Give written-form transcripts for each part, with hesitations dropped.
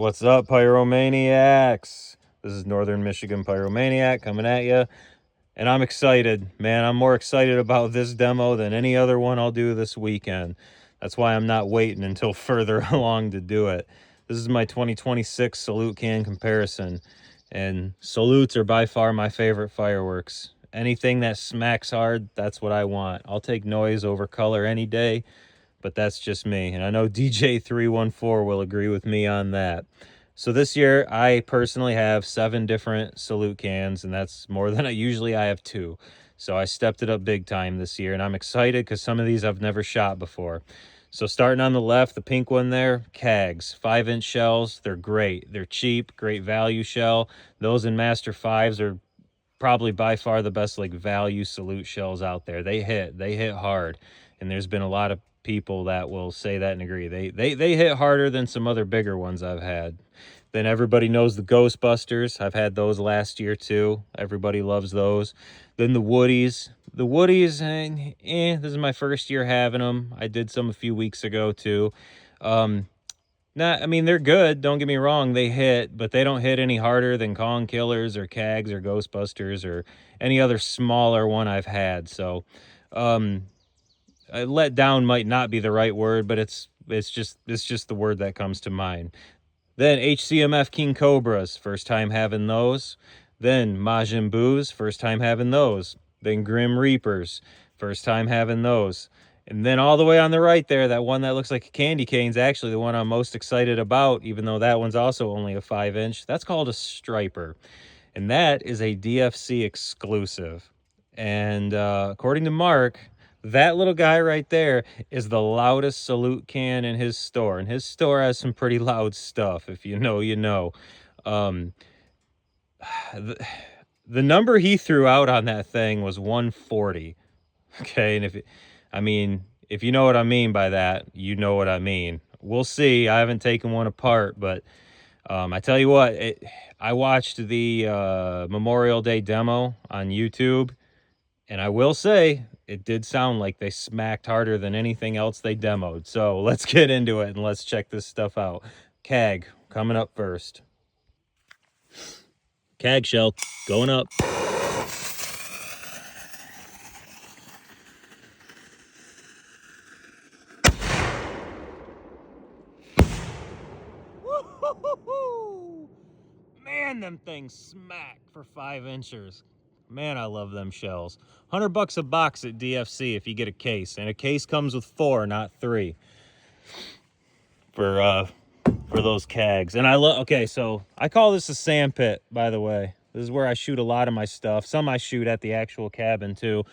What's up, Pyromaniacs? This is Northern Michigan Pyromaniac coming at you, and I'm excited, man. I'm more excited about this demo than any other one I'll do this weekend. That's why I'm not waiting until further along to do it. This is my 2026 salute can comparison, and salutes are by far my favorite fireworks. Anything that smacks hard, that's what I want. I'll take noise over color any day, but that's just me. And I know DJ314 will agree with me on that. So this year, I personally have 7 different salute cans, and that's more than I usually. I have 2. So I stepped it up big time this year, and I'm excited because some of these I've never shot before. So starting on the left, the pink one there, Kags, 5-inch shells. They're great. They're cheap, great value shell. Those in Master 5s are probably by far the best like value salute shells out there. They hit hard, and there's been a lot of people that will say that and agree. They hit harder than some other bigger ones I've had. Then everybody knows the Ghostbusters. I've had those last year too. Everybody loves those. Then the Woodies. The Woodies, this is my first year having them. I did some a few weeks ago too. I mean, they're good. Don't get me wrong. They hit, but they don't hit any harder than Kong Killers or Kags or Ghostbusters or any other smaller one I've had. So, um, let down might not be the right word, but it's just the word that comes to mind. Then HCMF King Cobras, first time having those. Then Majin Boos, first time having those. Then Grim Reapers, first time having those. And then all the way on the right there, that one that looks like a candy cane's actually the one I'm most excited about, even though that one's also only a 5-inch. That's called a striper. And that is a DFC exclusive. And according to Mark, that little guy right there is the loudest salute can in his store. And his store has some pretty loud stuff. If you know, you know. Um, the, the number he threw out on that thing was 140. Okay. And if you know what I mean by that, you know what I mean. We'll see. I haven't taken one apart, but I tell you what, I watched the Memorial Day demo on YouTube, and I will say it did sound like they smacked harder than anything else they demoed. So let's get into it and let's check this stuff out. Kag coming up first. Kag shell going up. Woo-hoo-hoo-hoo! Man, them things smack for 5-inchers. Man, I love them shells. $100 a box at DFC if you get a case, and a case comes with 4, not 3, for those Kags. And I love. Okay, so I call this a sand pit, by the way. This is where I shoot a lot of my stuff. Some I shoot at the actual cabin too.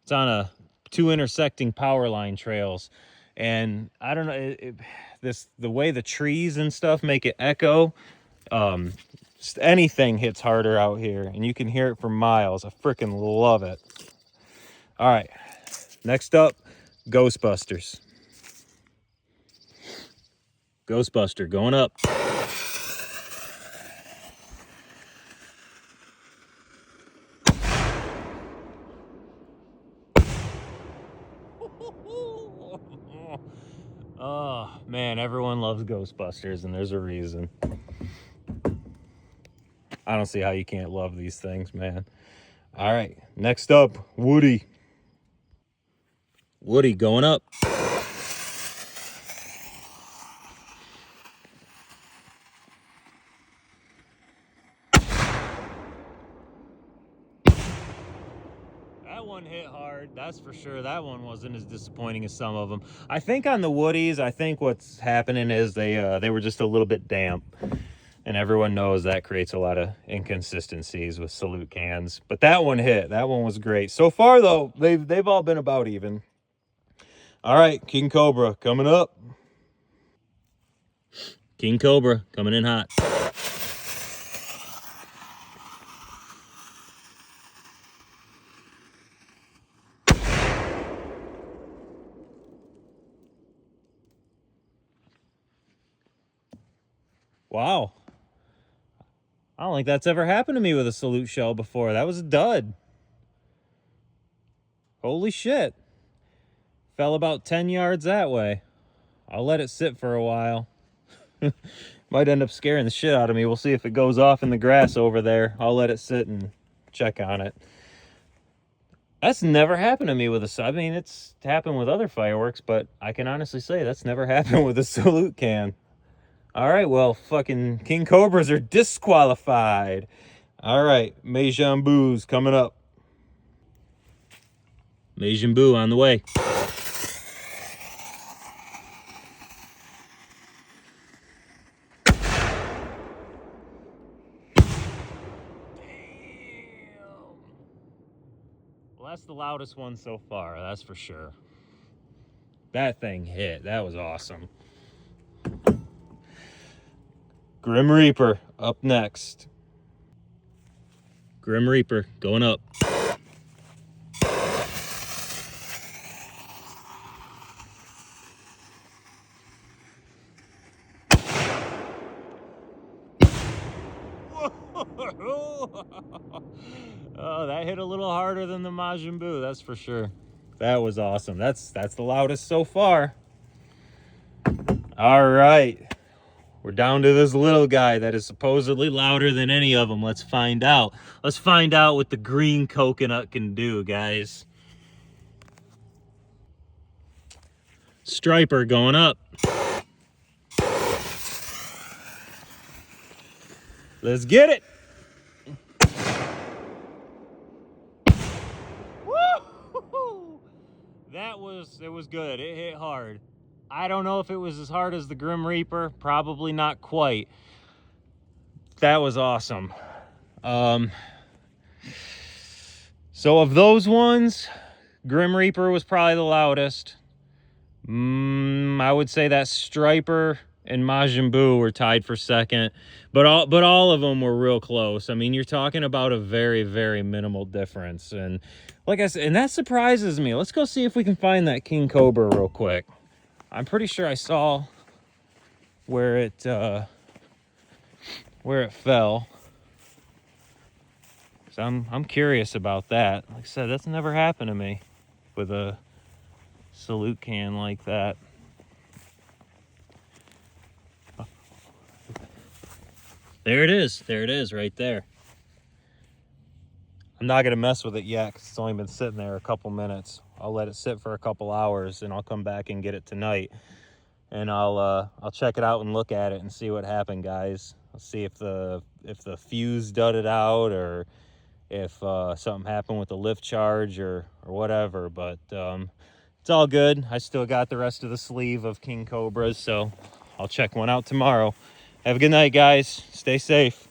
It's on 2 intersecting power line trails, and I don't know the way the trees and stuff make it echo. Just anything hits harder out here, and you can hear it for miles. I freaking love it. All right, next up, Ghostbusters. Ghostbuster going up. Oh man, everyone loves Ghostbusters, and there's a reason. I don't see how you can't love these things, man. All right, next up, Woody. Woody going up. That one hit hard, that's for sure. That one wasn't as disappointing as some of them. I think on the Woodies, I think what's happening is they were just a little bit damp. And everyone knows that creates a lot of inconsistencies with salute cans. But that one hit. That one was great. So far, though, they've all been about even. All right, King Cobra coming up. King Cobra coming in hot. Wow. I don't think that's ever happened to me with a salute shell before. That was a dud. Holy shit. Fell about 10 yards that way. I'll let it sit for a while. Might end up scaring the shit out of me. We'll see if it goes off in the grass over there. I'll let it sit and check on it. That's never happened to me with a... I mean, it's happened with other fireworks, but I can honestly say that's never happened with a salute can. All right, well, fucking King Cobras are disqualified. All right, Majin Boo's coming up. Majin Boo on the way. Well, that's the loudest one so far, that's for sure. That thing hit. That was awesome. Grim Reaper up next. Grim Reaper going up. Oh, that hit a little harder than the Majin Buu, that's for sure. That was awesome. That's the loudest so far. All right. We're down to this little guy that is supposedly louder than any of them. Let's find out. Let's find out what the green coconut can do, guys. Striper going up. Let's get it. Woo! It was good. It hit hard. I don't know if it was as hard as the Grim Reaper. Probably not quite. That was awesome. So of those ones, Grim Reaper was probably the loudest. I would say that Striper and Majin Buu were tied for second, but all of them were real close. I mean, you're talking about a very, very minimal difference, and like I said, and that surprises me. Let's go see if we can find that King Cobra real quick. I'm pretty sure I saw where it fell. So I'm curious about that. Like I said, that's never happened to me with a salute can like that. There it is. There it is right there. I'm not going to mess with it yet because it's only been sitting there a couple minutes. I'll let it sit for a couple hours and I'll come back and get it tonight. And I'll check it out and look at it and see what happened, guys. I'll see if the fuse dudded out or if something happened with the lift charge or whatever. But it's all good. I still got the rest of the sleeve of King Cobras, so I'll check one out tomorrow. Have a good night, guys. Stay safe.